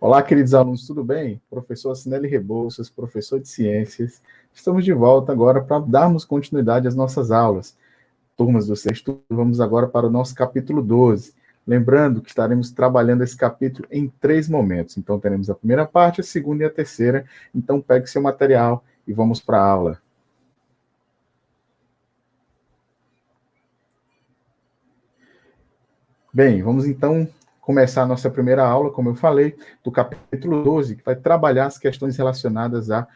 Olá, queridos alunos, tudo bem? Professor Acinelli Rebouças, professor de Ciências. Estamos de volta agora para darmos continuidade às nossas aulas. Turmas do sexto, vamos agora para o nosso capítulo 12. Lembrando que estaremos trabalhando esse capítulo em 3 momentos. Então, teremos a primeira parte, a segunda e a terceira. Então, pegue seu material e vamos para a aula. Bem, vamos então começar a nossa primeira aula, como eu falei, do capítulo 12, que vai trabalhar as questões relacionadas a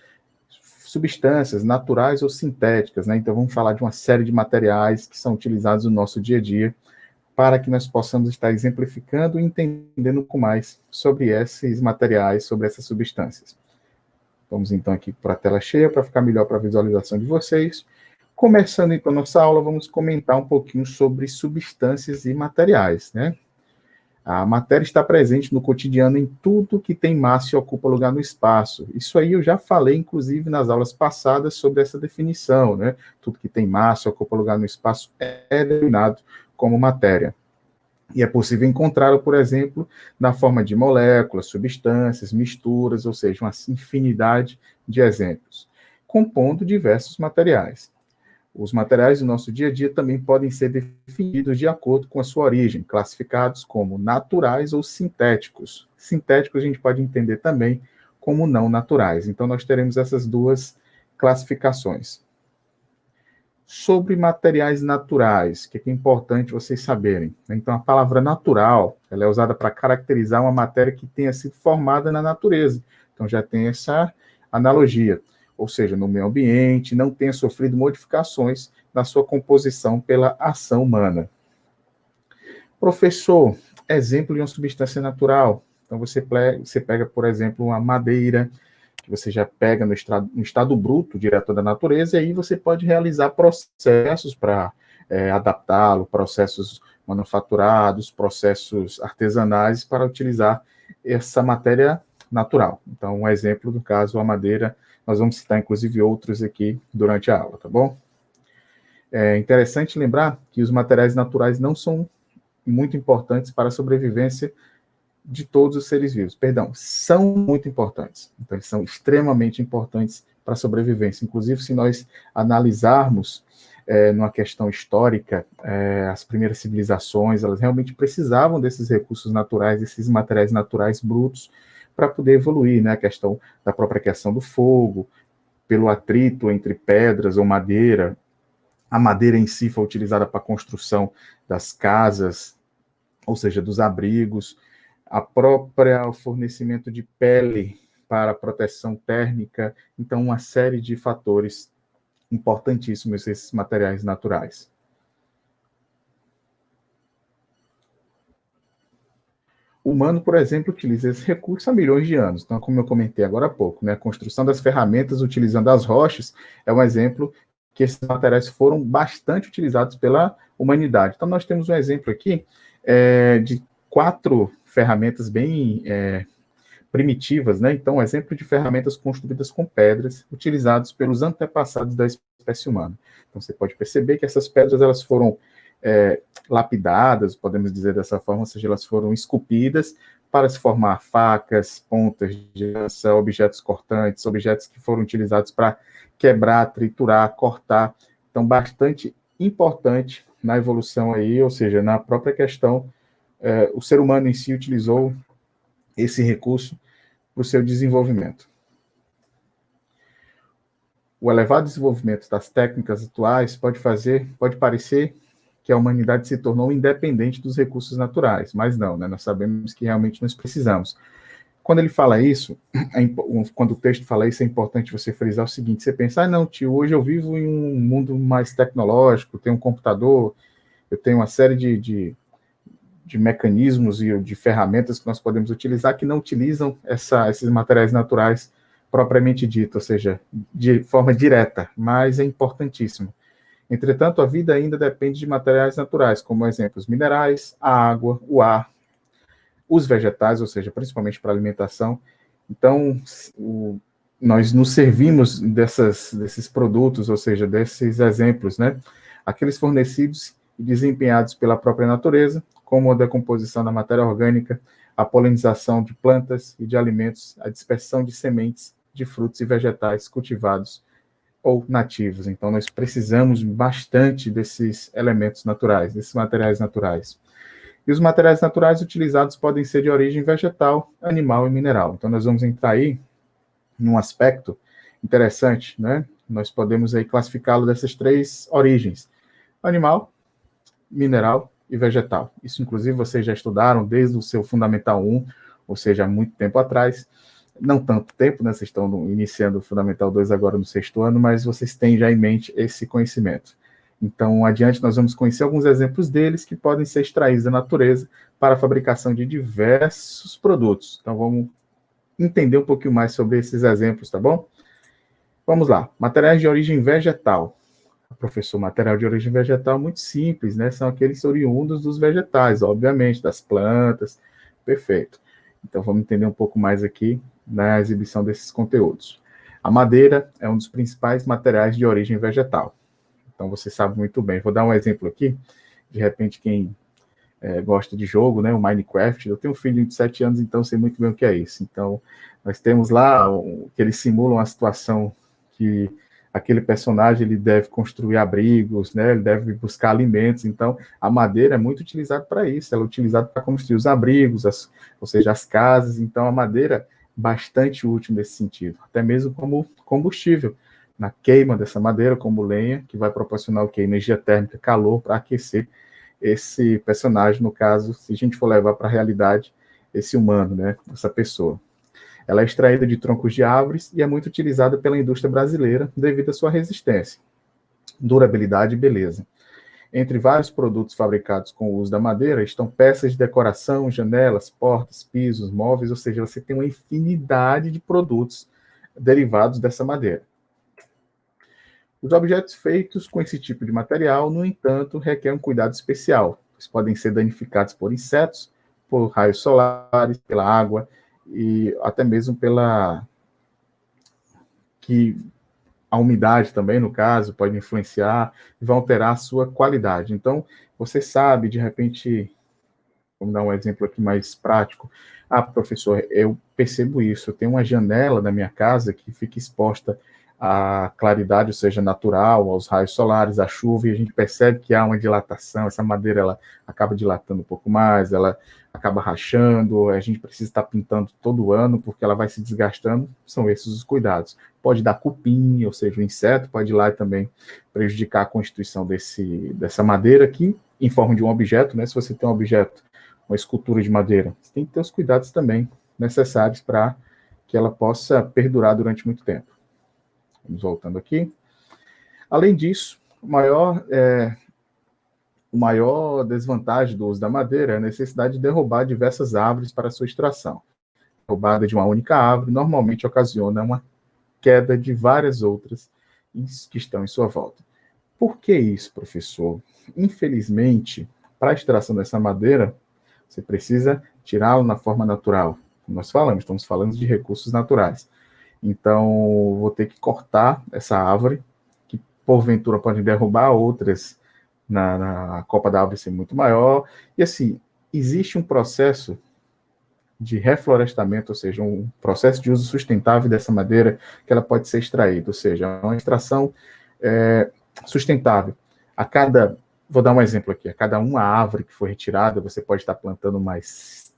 substâncias naturais ou sintéticas, né? Então, vamos falar de uma série de materiais que são utilizados no nosso dia a dia, para que nós possamos estar exemplificando e entendendo com mais sobre esses materiais, sobre essas substâncias. Vamos então aqui para a tela cheia, para ficar melhor para a visualização de vocês. Começando então a nossa aula, vamos comentar um pouquinho sobre substâncias e materiais, né? A matéria está presente no cotidiano em tudo que tem massa e ocupa lugar no espaço. Isso aí eu já falei, inclusive, nas aulas passadas sobre essa definição, né? Tudo que tem massa e ocupa lugar no espaço é denominado como matéria. E é possível encontrá-lo, por exemplo, na forma de moléculas, substâncias, misturas, ou seja, uma infinidade de exemplos, compondo diversos materiais. Os materiais do nosso dia a dia também podem ser definidos de acordo com a sua origem, classificados como naturais ou sintéticos. Sintéticos a gente pode entender também como não naturais. Então, nós teremos essas duas classificações. Sobre materiais naturais, o que é importante vocês saberem. Então, a palavra natural, ela é usada para caracterizar uma matéria que tenha sido formada na natureza. Então, já tem essa analogia. Ou seja, no meio ambiente, não tenha sofrido modificações na sua composição pela ação humana. Professor, exemplo de uma substância natural. Então, você pega, por exemplo, uma madeira, que você já pega no estado bruto, direto da natureza, e aí você pode realizar processos para adaptá-lo, processos manufaturados, processos artesanais, para utilizar essa matéria natural. Então, um exemplo, no caso, a madeira. Nós vamos citar, inclusive, outros aqui durante a aula, tá bom? É interessante lembrar que os materiais naturais não são muito importantes para a sobrevivência de todos os seres vivos. Perdão, são muito importantes. Então, eles são extremamente importantes para a sobrevivência. Inclusive, se nós analisarmos numa questão histórica, as primeiras civilizações, elas realmente precisavam desses recursos naturais, desses materiais naturais brutos, para poder evoluir, né? A questão da própria questão do fogo, pelo atrito entre pedras ou madeira. A madeira em si foi utilizada para a construção das casas, ou seja, dos abrigos, a própria fornecimento de pele para a proteção térmica. Então, uma série de fatores importantíssimos esses materiais naturais. O humano, por exemplo, utiliza esse recurso há milhões de anos. Então, como eu comentei agora há pouco, né, a construção das ferramentas utilizando as rochas é um exemplo que esses materiais foram bastante utilizados pela humanidade. Então, nós temos um exemplo aqui de 4 ferramentas bem primitivas, né? Então, um exemplo de ferramentas construídas com pedras, utilizadas pelos antepassados da espécie humana. Então, você pode perceber que essas pedras elas foram lapidadas, podemos dizer dessa forma, ou seja, elas foram esculpidas para se formar facas, pontas de lança, objetos cortantes, objetos que foram utilizados para quebrar, triturar, cortar. Então, bastante importante na evolução aí, ou seja, na própria questão, o ser humano em si utilizou esse recurso para o seu desenvolvimento. O elevado desenvolvimento das técnicas atuais pode parecer que a humanidade se tornou independente dos recursos naturais, mas não, né? Nós sabemos que realmente nós precisamos. Quando ele fala isso, quando o texto fala isso, é importante você frisar o seguinte: você pensa, não, tio, hoje eu vivo em um mundo mais tecnológico, tenho um computador, eu tenho uma série de mecanismos e de ferramentas que nós podemos utilizar que não utilizam esses materiais naturais propriamente dito, ou seja, de forma direta, mas é importantíssimo. Entretanto, a vida ainda depende de materiais naturais, como exemplos, minerais, a água, o ar, os vegetais, ou seja, principalmente para alimentação. Então, nós nos servimos desses produtos, ou seja, desses exemplos, né? Aqueles fornecidos e desempenhados pela própria natureza, como a decomposição da matéria orgânica, a polinização de plantas e de alimentos, a dispersão de sementes de frutos e vegetais cultivados ou nativos. Então, nós precisamos bastante desses elementos naturais, desses materiais naturais. E os materiais naturais utilizados podem ser de origem vegetal, animal e mineral. Então, nós vamos entrar aí num aspecto interessante, né? Nós podemos aí classificá-lo dessas três origens: animal, mineral e vegetal. Isso, inclusive, vocês já estudaram desde o seu Fundamental 1, ou seja, há muito tempo atrás. Não tanto tempo, né? Vocês estão iniciando o Fundamental 2 agora no 6º ano, mas vocês têm já em mente esse conhecimento. Então, adiante, nós vamos conhecer alguns exemplos deles que podem ser extraídos da natureza para a fabricação de diversos produtos. Então, vamos entender um pouquinho mais sobre esses exemplos, tá bom? Vamos lá. Materiais de origem vegetal. Professor, material de origem vegetal muito simples, né? São aqueles oriundos dos vegetais, obviamente, das plantas. Perfeito. Então, vamos entender um pouco mais aqui na exibição desses conteúdos. A madeira é um dos principais materiais de origem vegetal. Então, você sabe muito bem. Vou dar um exemplo aqui. De repente, quem gosta de jogo, né? O Minecraft. Eu tenho um filho de 7 anos, então sei muito bem o que é isso. Então, nós temos lá que eles simulam a situação que aquele personagem ele deve construir abrigos, né? Ele deve buscar alimentos. Então, a madeira é muito utilizada para isso. Ela é utilizada para construir os abrigos, ou seja, as casas. Então, a madeira é bastante útil nesse sentido, até mesmo como combustível. Na queima dessa madeira, como lenha, que vai proporcionar o quê? Energia térmica, calor para aquecer esse personagem, no caso, se a gente for levar para a realidade, esse humano, né? Essa pessoa. Ela é extraída de troncos de árvores e é muito utilizada pela indústria brasileira devido à sua resistência, durabilidade e beleza. Entre vários produtos fabricados com o uso da madeira estão peças de decoração, janelas, portas, pisos, móveis, ou seja, você tem uma infinidade de produtos derivados dessa madeira. Os objetos feitos com esse tipo de material, no entanto, requerem um cuidado especial. Eles podem ser danificados por insetos, por raios solares, pela água e até mesmo pela que a umidade também, no caso, pode influenciar e vai alterar a sua qualidade. Então, você sabe, de repente, vamos dar um exemplo aqui mais prático. Ah, professor, eu percebo isso. Eu tenho uma janela na minha casa que fica exposta à claridade, ou seja, natural, aos raios solares, à chuva, e a gente percebe que há uma dilatação. Essa madeira ela acaba dilatando um pouco mais, ela acaba rachando. A gente precisa estar pintando todo ano porque ela vai se desgastando. São esses os cuidados. Pode dar cupim, ou seja, o inseto pode ir lá e também prejudicar a constituição dessa madeira aqui, em forma de um objeto, né? Se você tem um objeto, uma escultura de madeira, você tem que ter os cuidados também necessários para que ela possa perdurar durante muito tempo. Vamos voltando aqui. Além disso, o maior desvantagem do uso da madeira é a necessidade de derrubar diversas árvores para sua extração. A derrubada de uma única árvore normalmente ocasiona uma queda de várias outras que estão em sua volta. Por que isso, professor? Infelizmente, para a extração dessa madeira, você precisa tirá-lo na forma natural. Como nós falamos, estamos falando de recursos naturais. Então, vou ter que cortar essa árvore, que porventura pode derrubar outras na copa da árvore ser muito maior. E assim, existe um processo de reflorestamento, ou seja, um processo de uso sustentável dessa madeira que ela pode ser extraída, ou seja, uma extração sustentável. Vou dar um exemplo aqui, a cada uma árvore que for retirada, você pode estar plantando mais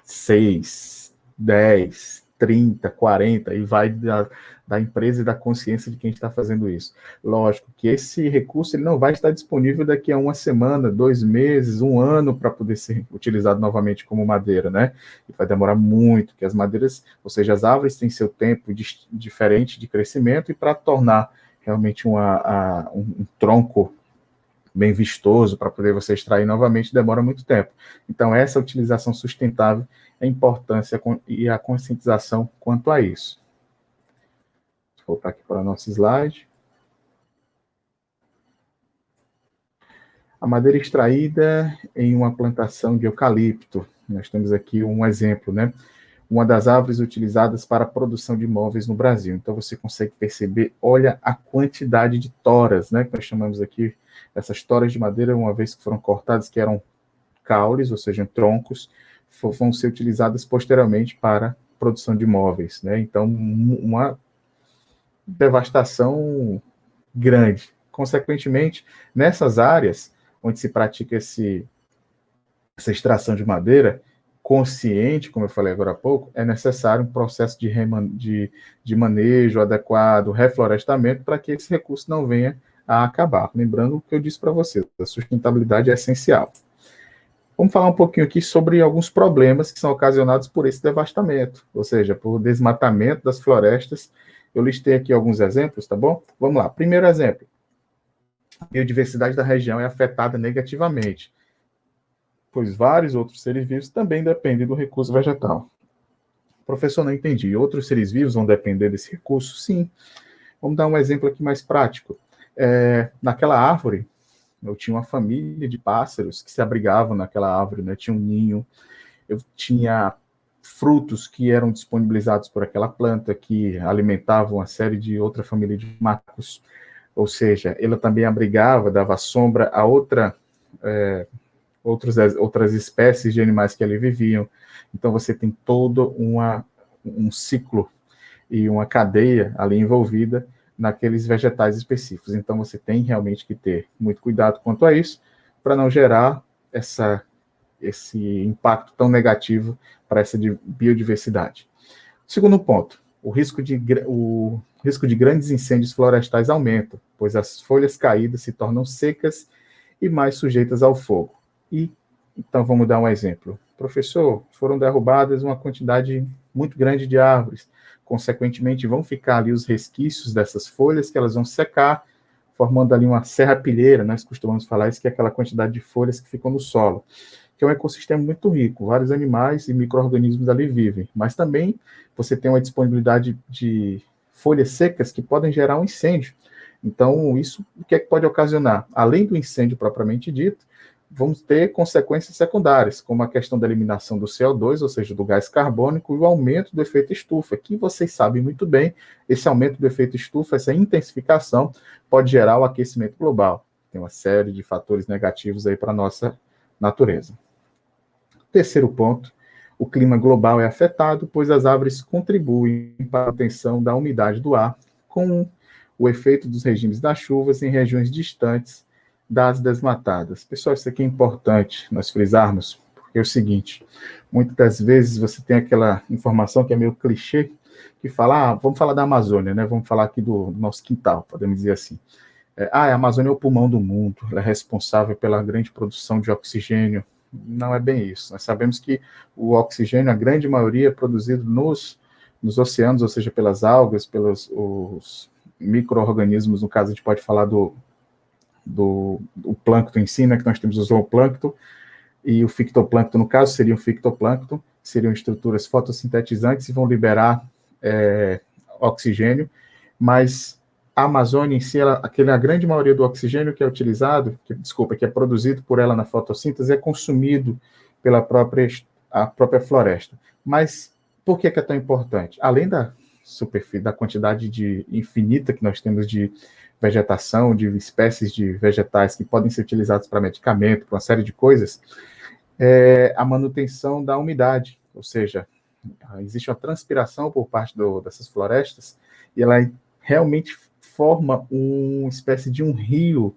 6, 10, 30, 40, e vai da empresa e da consciência de quem está fazendo isso. Lógico que esse recurso ele não vai estar disponível daqui a uma semana, 2 meses, 1 ano para poder ser utilizado novamente como madeira, né? E vai demorar muito, porque as madeiras, ou seja, as árvores têm seu tempo diferente de crescimento, e para tornar realmente um tronco bem vistoso para poder você extrair novamente, demora muito tempo. Então, essa utilização sustentável, a importância e a conscientização quanto a isso. Vou voltar aqui para o nosso slide. A madeira extraída em uma plantação de eucalipto. Nós temos aqui um exemplo, né? Uma das árvores utilizadas para a produção de móveis no Brasil. Então, você consegue perceber, olha a quantidade de toras, né? Que nós chamamos aqui, essas toras de madeira, uma vez que foram cortadas, que eram caules, ou seja, troncos, vão ser utilizadas posteriormente para produção de móveis, né? Então, uma devastação grande. Consequentemente, nessas áreas onde se pratica essa extração de madeira consciente, como eu falei agora há pouco, é necessário um processo de manejo adequado, reflorestamento, para que esse recurso não venha a acabar. Lembrando o que eu disse para vocês, a sustentabilidade é essencial. Vamos falar um pouquinho aqui sobre alguns problemas que são ocasionados por esse devastamento, ou seja, por desmatamento das florestas. Eu listei aqui alguns exemplos, tá bom? Vamos lá. Primeiro exemplo. A biodiversidade da região é afetada negativamente, pois vários outros seres vivos também dependem do recurso vegetal. Professor, não entendi. Outros seres vivos vão depender desse recurso? Sim. Vamos dar um exemplo aqui mais prático. Naquela árvore, eu tinha uma família de pássaros que se abrigavam naquela árvore, né? Tinha um ninho, eu tinha frutos que eram disponibilizados por aquela planta, que alimentavam uma série de outra família de macacos, ou seja, ela também abrigava, dava sombra a outras espécies de animais que ali viviam. Então você tem todo um ciclo e uma cadeia ali envolvida naqueles vegetais específicos. Então você tem realmente que ter muito cuidado quanto a isso, para não gerar esse impacto tão negativo para essa biodiversidade. Segundo ponto, o risco de grandes incêndios florestais aumenta, pois as folhas caídas se tornam secas e mais sujeitas ao fogo. Então vamos dar um exemplo. Professor, foram derrubadas uma quantidade muito grande de árvores, consequentemente vão ficar ali os resquícios dessas folhas que elas vão secar, formando ali uma serrapilheira, nós costumamos falar isso, que é aquela quantidade de folhas que ficam no solo, que é um ecossistema muito rico, vários animais e micro-organismos ali vivem, mas também você tem uma disponibilidade de folhas secas que podem gerar um incêndio. Então, isso o que é que pode ocasionar? Além do incêndio propriamente dito, vamos ter consequências secundárias, como a questão da eliminação do CO2, ou seja, do gás carbônico, e o aumento do efeito estufa, que vocês sabem muito bem, esse aumento do efeito estufa, essa intensificação, pode gerar o aquecimento global. Tem uma série de fatores negativos aí para a nossa natureza. Terceiro ponto, o clima global é afetado, pois as árvores contribuem para a manutenção da umidade do ar, com o efeito dos regimes das chuvas em regiões distantes das desmatadas. Pessoal, isso aqui é importante nós frisarmos, porque é o seguinte, muitas das vezes você tem aquela informação que é meio clichê, que fala, vamos falar da Amazônia, né? Vamos falar aqui do nosso quintal, podemos dizer assim. A Amazônia é o pulmão do mundo, ela é responsável pela grande produção de oxigênio. Não é bem isso. Nós sabemos que o oxigênio, a grande maioria, é produzido nos oceanos, ou seja, pelas algas, pelos os micro-organismos, no caso a gente pode falar do plâncton em si, né, que nós temos o zooplâncton, e o fitoplâncton, no caso, seria o fitoplâncton, seriam estruturas fotossintetizantes e vão liberar oxigênio, mas a Amazônia em si, a grande maioria do oxigênio que é utilizado, que é produzido por ela na fotossíntese, é consumido pela própria floresta. Mas por que é tão importante? Além da superfície, da quantidade infinita que nós temos de vegetação, de espécies de vegetais que podem ser utilizados para medicamento, para uma série de coisas, a manutenção da umidade, ou seja, existe uma transpiração por parte dessas florestas e ela realmente forma uma espécie de um rio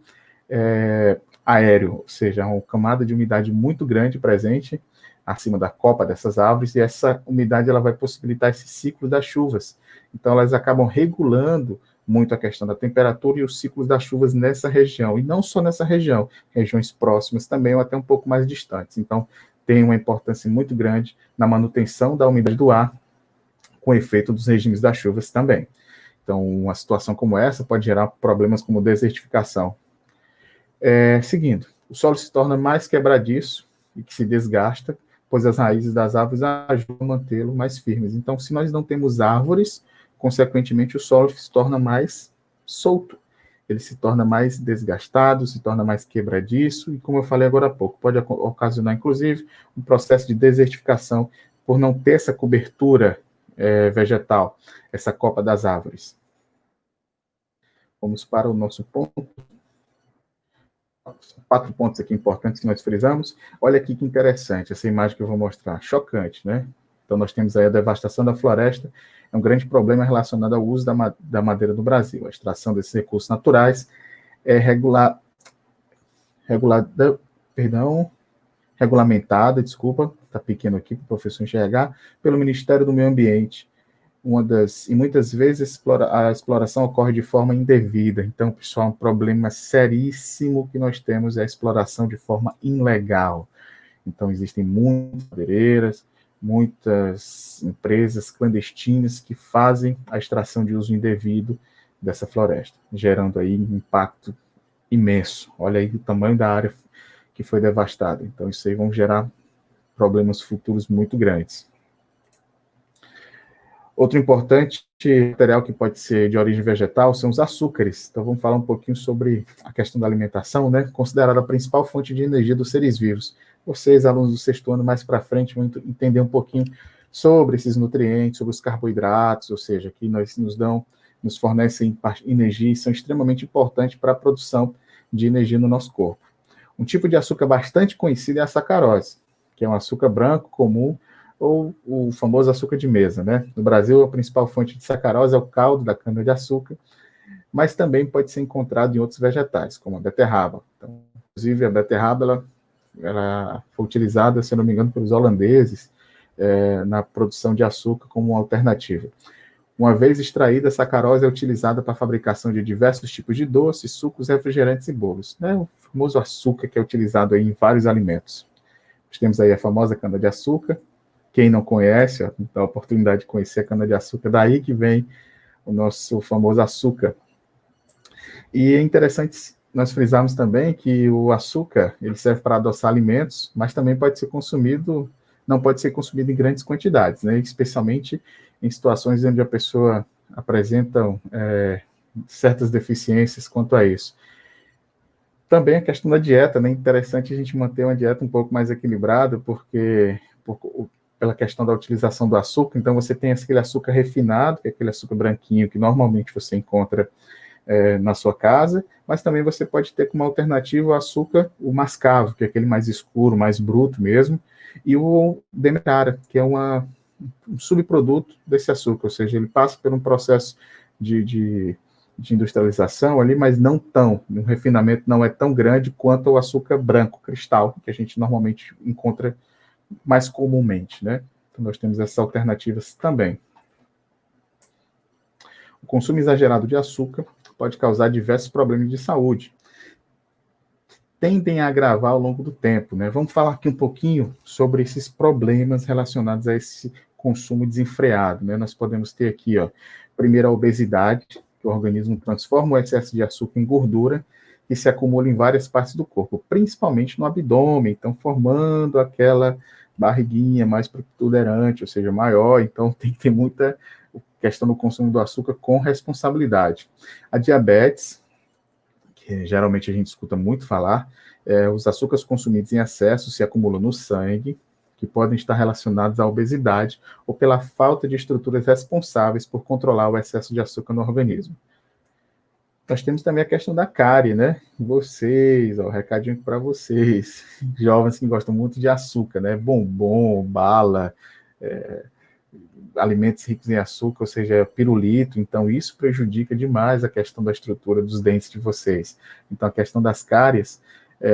aéreo, ou seja, uma camada de umidade muito grande presente acima da copa dessas árvores, e essa umidade ela vai possibilitar esse ciclo das chuvas. Então, elas acabam regulando muito a questão da temperatura e os ciclos das chuvas nessa região, e não só nessa região, regiões próximas também, ou até um pouco mais distantes. Então, tem uma importância muito grande na manutenção da umidade do ar, com efeito dos regimes das chuvas também. Então, uma situação como essa pode gerar problemas como desertificação. Seguindo, o solo se torna mais quebradiço e que se desgasta, pois as raízes das árvores ajudam a mantê-lo mais firmes. Então, se nós não temos árvores, consequentemente o solo se torna mais solto, ele se torna mais desgastado, se torna mais quebradiço, e como eu falei agora há pouco, pode ocasionar, inclusive, um processo de desertificação por não ter essa cobertura vegetal, essa copa das árvores. Vamos para o nosso ponto. quatro pontos aqui importantes que nós frisamos. Olha aqui que interessante, essa imagem que eu vou mostrar, chocante, né? Então, nós temos aí a devastação da floresta, é um grande problema relacionado ao uso da madeira no Brasil. A extração desses recursos naturais é regulamentada, desculpa, está pequeno aqui para o professor enxergar, pelo Ministério do Meio Ambiente. E muitas vezes a exploração ocorre de forma indevida. Então, pessoal, um problema seríssimo que nós temos é a exploração de forma ilegal. Então, existem muitas madeireiras, muitas empresas clandestinas que fazem a extração de uso indevido dessa floresta, gerando aí um impacto imenso. Olha aí o tamanho da área que foi devastada. Então, isso aí vão gerar problemas futuros muito grandes. Outro importante material que pode ser de origem vegetal são os açúcares. Então, vamos falar um pouquinho sobre a questão da alimentação, né? Considerada a principal fonte de energia dos seres vivos. Vocês, alunos do sexto ano, mais para frente, vão entender um pouquinho sobre esses nutrientes, sobre os carboidratos, ou seja, que nos fornecem energia e são extremamente importantes para a produção de energia no nosso corpo. Um tipo de açúcar bastante conhecido é a sacarose, que é um açúcar branco comum, ou o famoso açúcar de mesa, né? No Brasil, a principal fonte de sacarose é o caldo da cana-de-açúcar, mas também pode ser encontrado em outros vegetais, como a beterraba. Então, inclusive, a beterraba ela foi utilizada, se não me engano, pelos holandeses na produção de açúcar como uma alternativa. Uma vez extraída, a sacarose é utilizada para a fabricação de diversos tipos de doces, sucos, refrigerantes e bolos. Né? O famoso açúcar que é utilizado aí em vários alimentos. Nós temos aí a famosa cana-de-açúcar. Quem não conhece, ó, dá a oportunidade de conhecer a cana-de-açúcar, daí que vem o nosso famoso açúcar. E é interessante nós frisarmos também que o açúcar, ele serve para adoçar alimentos, mas também pode ser consumido, não pode ser consumido em grandes quantidades, né? Especialmente em situações onde a pessoa apresenta certas deficiências quanto a isso. Também a questão da dieta, né? Interessante a gente manter uma dieta um pouco mais equilibrada, porque pela questão da utilização do açúcar, então você tem aquele açúcar refinado, que é aquele açúcar branquinho que normalmente você encontra na sua casa, mas também você pode ter como alternativa o açúcar, o mascavo, que é aquele mais escuro, mais bruto mesmo, e o demerara, que é um subproduto desse açúcar, ou seja, ele passa por um processo de industrialização ali, mas o refinamento não é tão grande quanto o açúcar branco, cristal, que a gente normalmente encontra mais comumente, né? Então, nós temos essas alternativas também. O consumo exagerado de açúcar pode causar diversos problemas de saúde. Tendem a agravar ao longo do tempo, né? Vamos falar aqui um pouquinho sobre esses problemas relacionados a esse consumo desenfreado, né? Nós podemos ter aqui, ó, primeiro a obesidade, que o organismo transforma o excesso de açúcar em gordura que se acumula em várias partes do corpo, principalmente no abdômen, então formando aquela barriguinha mais protuberante, ou seja, maior, então tem que ter muita questão do consumo do açúcar com responsabilidade. A diabetes, que geralmente a gente escuta muito falar, os açúcares consumidos em excesso se acumulam no sangue, que podem estar relacionados à obesidade ou pela falta de estruturas responsáveis por controlar o excesso de açúcar no organismo. Nós temos também a questão da cárie, né? Vocês, ó, recadinho para vocês, jovens que gostam muito de açúcar, né? Bombom, bala, alimentos ricos em açúcar, ou seja, pirulito. Então, isso prejudica demais a questão da estrutura dos dentes de vocês. Então, a questão das cáries,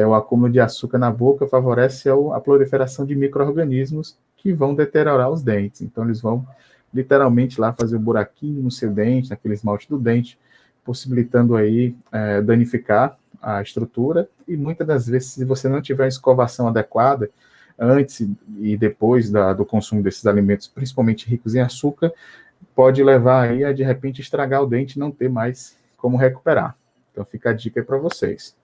o acúmulo de açúcar na boca favorece a proliferação de micro-organismos que vão deteriorar os dentes. Então, eles vão literalmente lá fazer um buraquinho no seu dente, naquele esmalte do dente, possibilitando aí danificar a estrutura, e muitas das vezes, se você não tiver uma escovação adequada, antes e depois do consumo desses alimentos, principalmente ricos em açúcar, pode levar aí a, de repente, estragar o dente e não ter mais como recuperar. Então, fica a dica aí para vocês.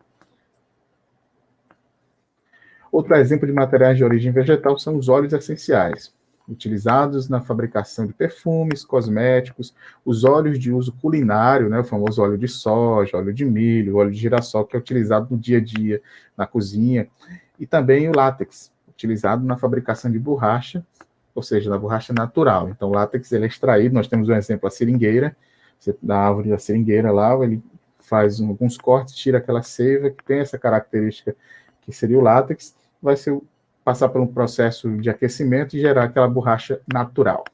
Outro exemplo de materiais de origem vegetal são os óleos essenciais, utilizados na fabricação de perfumes, cosméticos, os óleos de uso culinário, né, o famoso óleo de soja, óleo de milho, óleo de girassol, que é utilizado no dia a dia, na cozinha, e também o látex, utilizado na fabricação de borracha, ou seja, na borracha natural. Então, o látex ele é extraído, nós temos um exemplo, a seringueira, da árvore da seringueira lá, ele faz alguns cortes, tira aquela seiva que tem essa característica que seria o látex, vai passar por um processo de aquecimento e gerar aquela borracha natural.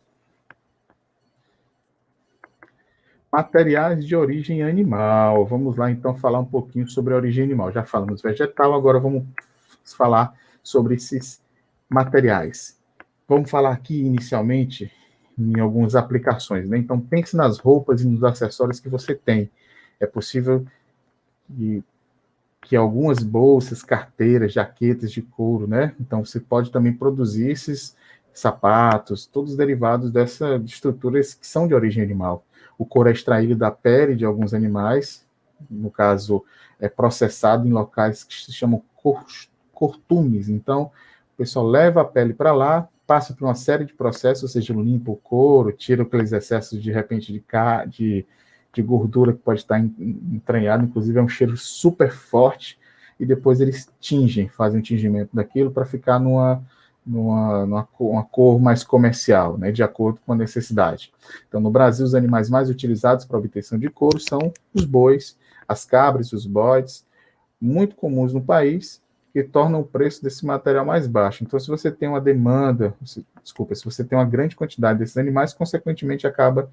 Materiais de origem animal. Vamos lá, então, falar um pouquinho sobre a origem animal. Já falamos vegetal, agora vamos falar sobre esses materiais. Vamos falar aqui, inicialmente, em algumas aplicações, né? Então, pense nas roupas e nos acessórios que você tem. É possível que algumas bolsas, carteiras, jaquetas de couro, né? Então, você pode também produzir esses sapatos, todos derivados dessas estruturas que são de origem animal. O couro é extraído da pele de alguns animais, no caso, é processado em locais que se chamam cortumes. Então, o pessoal leva a pele para lá, passa por uma série de processos, ou seja, limpa o couro, tira aqueles excessos, de repente, de gordura que pode estar entranhado, inclusive é um cheiro super forte, e depois eles fazem um tingimento daquilo para ficar uma cor mais comercial, né, de acordo com a necessidade. Então, no Brasil, os animais mais utilizados para obtenção de couro são os bois, as cabras, os bodes, muito comuns no país, que tornam o preço desse material mais baixo. Então, se você tem uma demanda, se você tem uma grande quantidade desses animais, consequentemente acaba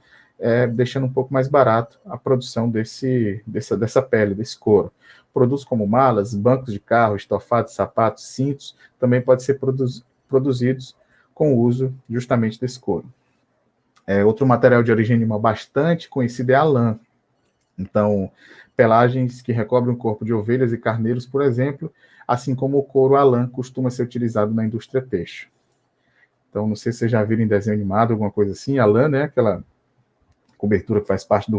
deixando um pouco mais barato a produção dessa pele, desse couro. Produtos como malas, bancos de carro, estofados, sapatos, cintos, também podem ser produzidos com o uso justamente desse couro. Outro material de origem animal bastante conhecido é a lã. Então, pelagens que recobrem o corpo de ovelhas e carneiros, por exemplo, assim como o couro a lã costuma ser utilizado na indústria têxtil. Então, não sei se vocês já viram em desenho animado, alguma coisa assim, a lã, né, aquela cobertura que faz parte de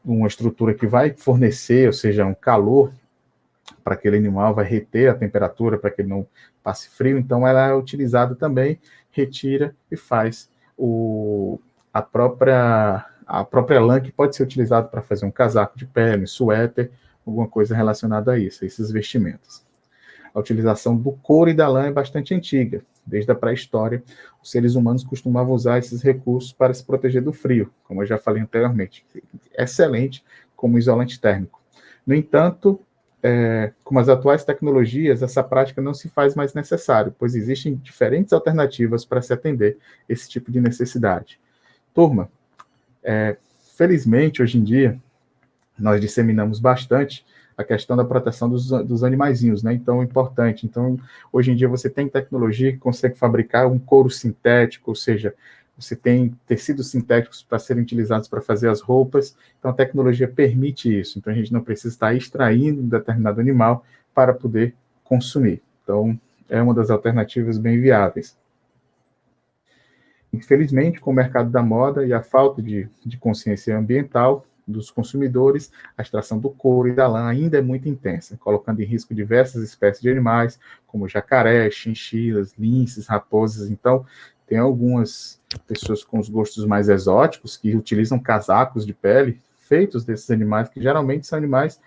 uma estrutura que vai fornecer, ou seja, um calor para aquele animal, vai reter a temperatura para que ele não passe frio, então ela é utilizada também, retira e faz a própria lã, que pode ser utilizada para fazer um casaco de pele, suéter, alguma coisa relacionada a isso, a esses vestimentos. A utilização do couro e da lã é bastante antiga. Desde a pré-história, os seres humanos costumavam usar esses recursos para se proteger do frio, como eu já falei anteriormente. Excelente como isolante térmico. No entanto, com as atuais tecnologias, essa prática não se faz mais necessário, pois existem diferentes alternativas para se atender esse tipo de necessidade. Turma, felizmente, hoje em dia, nós disseminamos bastante a questão da proteção dos animaizinhos, né? Então, é importante. Então, hoje em dia, você tem tecnologia que consegue fabricar um couro sintético, ou seja, você tem tecidos sintéticos para serem utilizados para fazer as roupas. Então, a tecnologia permite isso. Então, a gente não precisa estar extraindo um determinado animal para poder consumir. Então, é uma das alternativas bem viáveis. Infelizmente, com o mercado da moda e a falta de consciência ambiental dos consumidores, a extração do couro e da lã ainda é muito intensa, colocando em risco diversas espécies de animais, como jacaré, chinchilas, linces, raposas. Então, tem algumas pessoas com os gostos mais exóticos que utilizam casacos de pele feitos desses animais, que geralmente são animais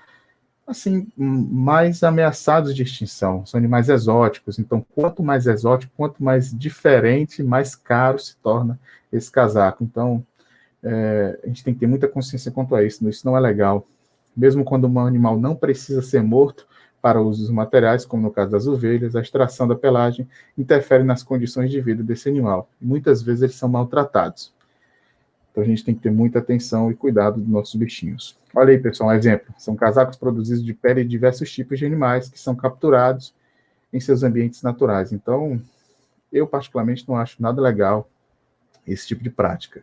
assim, mais ameaçados de extinção, são animais exóticos. Então, quanto mais exótico, quanto mais diferente, mais caro se torna esse casaco. Então, a gente tem que ter muita consciência quanto a isso. Isso não é legal. Mesmo quando um animal não precisa ser morto para uso dos materiais, como no caso das ovelhas, a extração da pelagem interfere nas condições de vida desse animal. E muitas vezes eles são maltratados. Então a gente tem que ter muita atenção e cuidado dos nossos bichinhos. Olha aí, pessoal, um exemplo. São casacos produzidos de pele de diversos tipos de animais que são capturados em seus ambientes naturais. Então, eu particularmente não acho nada legal esse tipo de prática.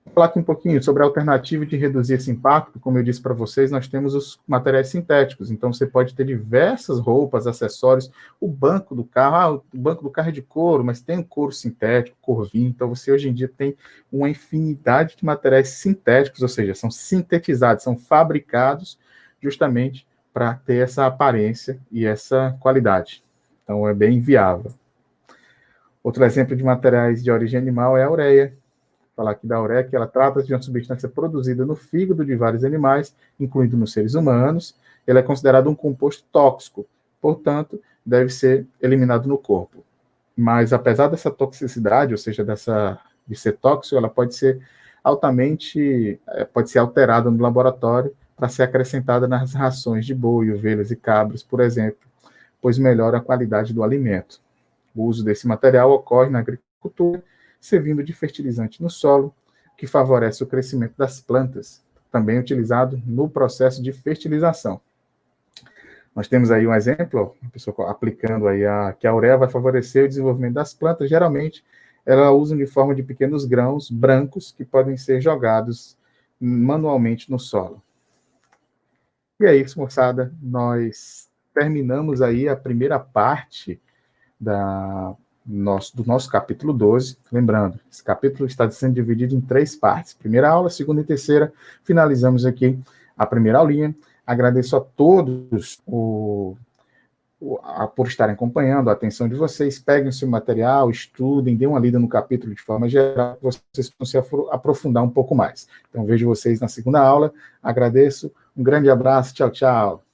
Vou falar aqui um pouquinho sobre a alternativa de reduzir esse impacto. Como eu disse para vocês, nós temos os materiais sintéticos. Então, você pode ter diversas roupas, acessórios. O banco do carro, o banco do carro é de couro, mas tem um couro sintético, corvinho. Então, você hoje em dia tem uma infinidade de materiais sintéticos, ou seja, são sintetizados, são fabricados justamente para ter essa aparência e essa qualidade. Então, é bem viável. Outro exemplo de materiais de origem animal é a ureia. Falar aqui da ureia, que ela trata de uma substância produzida no fígado de vários animais, incluindo nos seres humanos. Ele é considerado um composto tóxico, portanto, deve ser eliminado no corpo. Mas, apesar dessa toxicidade, ou seja, de ser tóxico, ela pode ser altamente pode ser alterada no laboratório para ser acrescentada nas rações de boi, ovelhas e cabras, por exemplo, pois melhora a qualidade do alimento. O uso desse material ocorre na agricultura, servindo de fertilizante no solo, que favorece o crescimento das plantas, também utilizado no processo de fertilização. Nós temos aí um exemplo, a pessoa aplicando aí que a ureia vai favorecer o desenvolvimento das plantas. Geralmente, ela usa de forma de pequenos grãos brancos que podem ser jogados manualmente no solo. E é isso, moçada. Nós terminamos aí a primeira parte do nosso capítulo 12. Lembrando, esse capítulo está sendo dividido em 3 partes. Primeira aula, segunda e terceira. Finalizamos aqui a primeira aulinha. Agradeço a todos por estarem acompanhando, a atenção de vocês. Peguem o seu material, estudem, dêem uma lida no capítulo de forma geral, vocês possam se aprofundar um pouco mais. Então, vejo vocês na segunda aula. Agradeço. Um grande abraço. Tchau, tchau.